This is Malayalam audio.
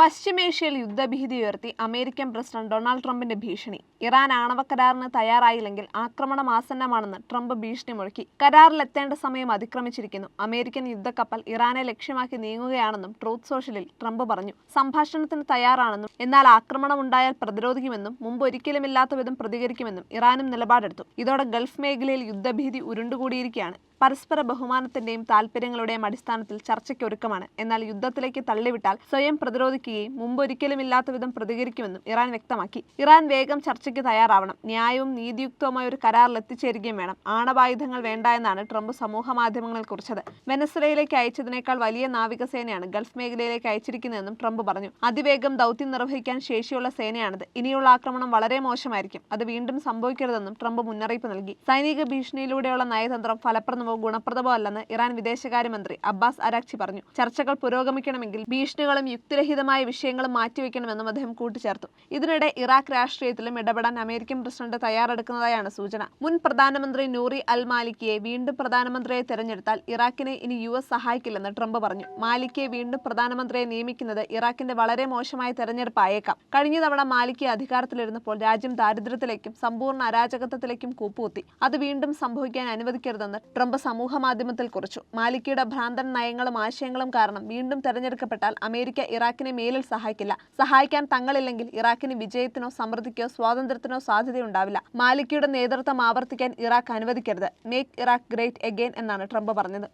പശ്ചിമേഷ്യയിൽ യുദ്ധഭീതി ഉയർത്തി അമേരിക്കൻ പ്രസിഡന്റ് ഡൊണാൾഡ് ട്രംപിന്റെ ഭീഷണി. ഇറാൻ ആണവ കരാറിന് തയ്യാറായില്ലെങ്കിൽ ആക്രമണം ആസന്നമാണെന്ന് ട്രംപ് ഭീഷണി മുഴക്കി. കരാറിലെത്തേണ്ട സമയം അതിക്രമിച്ചിരിക്കുന്നു. അമേരിക്കൻ യുദ്ധക്കപ്പൽ ഇറാനെ ലക്ഷ്യമാക്കി നീങ്ങുകയാണെന്നും ട്രൂത്ത് സോഷ്യലിൽ ട്രംപ് പറഞ്ഞു. സംഭാഷണത്തിന് തയ്യാറാണെന്നും എന്നാൽ ആക്രമണം ഉണ്ടായാൽ പ്രതിരോധിക്കുമെന്നും മുമ്പ് ഒരിക്കലുമില്ലാത്ത വിധം പ്രതികരിക്കുമെന്നും ഇറാനും നിലപാടെടുത്തു. ഇതോടെ ഗൾഫ് മേഖലയിൽ യുദ്ധഭീതി ഉരുണ്ടുകൂടിയിരിക്കുകയാണ്. പരസ്പര ബഹുമാനത്തിന്റെയും താൽപര്യങ്ങളുടെയും അടിസ്ഥാനത്തിൽ ചർച്ചയ്ക്ക് ഒരുക്കമാണ്. എന്നാൽ യുദ്ധത്തിലേക്ക് തള്ളിവിട്ടാൽ സ്വയം പ്രതിരോധിക്കുകയും മുമ്പൊരിക്കലുമില്ലാത്ത വിധം പ്രതികരിക്കുമെന്നും ഇറാൻ വ്യക്തമാക്കി. ഇറാൻ വേഗം ചർച്ചയ്ക്ക് തയ്യാറാവണം, ന്യായവും നീതിയുക്തവുമായ ഒരു കരാറിൽ എത്തിച്ചേരുകയും വേണം. ആണവായുധങ്ങൾ വേണ്ട എന്നാണ് ട്രംപ് സമൂഹ മാധ്യമങ്ങളിൽ കുറിച്ചത്. വെനസ്വേലയിലേക്ക് അയച്ചതിനേക്കാൾ വലിയ നാവികസേനയാണ് ഗൾഫ് മേഖലയിലേക്ക് അയച്ചിരിക്കുന്നതെന്നും ട്രംപ് പറഞ്ഞു. അതിവേഗം ദൗത്യം നിർവഹിക്കാൻ ശേഷിയുള്ള സേനയാണിത്. ഇനിയുള്ള ആക്രമണം വളരെ മോശമായിരിക്കും. അത് വീണ്ടും സംഭവിക്കരുതെന്നും ട്രംപ് മുന്നറിയിപ്പ് നൽകി. സൈനിക ഭീഷണിയിലൂടെയുള്ള നയതന്ത്രം ഫലപ്രദമോ ഗുണപ്രദമോ അല്ലെന്ന് ഇറാൻ വിദേശകാര്യമന്ത്രി അബ്ബാസ് അരാക്ചി പറഞ്ഞു. ചർച്ചകൾ പുരോഗമിക്കണമെങ്കിൽ ഭീഷണികളും യുക്തിരഹിതമായ വിഷയങ്ങളും മാറ്റിവെക്കണമെന്നും അദ്ദേഹം കൂട്ടിച്ചേർത്തു. ഇതിനിടെ ഇറാഖ് രാഷ്ട്രീയത്തിലും ഇടപെടാൻ അമേരിക്കൻ പ്രസിഡന്റ് തയ്യാറെടുക്കുന്നതായാണ് സൂചന. മുൻ പ്രധാനമന്ത്രി നൂറി അൽ മാലിക്കിയെ വീണ്ടും പ്രധാനമന്ത്രിയായി തെരഞ്ഞെടുത്താൽ ഇറാഖിനെ ഇനി US സഹായിക്കില്ലെന്ന് ട്രംപ് പറഞ്ഞു. മാലിക്കിയെ വീണ്ടും പ്രധാനമന്ത്രിയെ നിയമിക്കുന്നത് ഇറാഖിന്റെ വളരെ മോശമായ തെരഞ്ഞെടുപ്പായേക്കാം. കഴിഞ്ഞ തവണ മാലിക്കി അധികാരത്തിലിരുന്നപ്പോൾ രാജ്യം ദാരിദ്ര്യത്തിലേക്കും സമ്പൂർണ്ണ അരാജകത്വത്തിലേക്കും കൂപ്പുകുത്തി. അത് വീണ്ടും സംഭവിക്കാൻ അനുവദിക്കരുതെന്ന് ട്രംപ് സമൂഹ മാധ്യമത്തിൽ കുറിച്ചു. മാലിക്കിയുടെ ഭ്രാന്തൻ നയങ്ങളും ആശയങ്ങളും കാരണം വീണ്ടും തെരഞ്ഞെടുക്കപ്പെട്ടാൽ അമേരിക്ക ഇറാഖിനെ മേലിൽ സഹായിക്കില്ല. സഹായിക്കാൻ തങ്ങളില്ലെങ്കിൽ ഇറാഖിന് വിജയത്തിനോ സമൃദ്ധിക്കോ സ്വാതന്ത്ര്യത്തിനോ സാധ്യതയുണ്ടാവില്ല. മാലിക്കിയുടെ നേതൃത്വം ആവർത്തിക്കാൻ ഇറാഖ് അനുവദിക്കരുത്. മേക്ക് ഇറാഖ് ഗ്രേറ്റ് അഗെയിൻ എന്നാണ് ട്രംപ് പറഞ്ഞത്.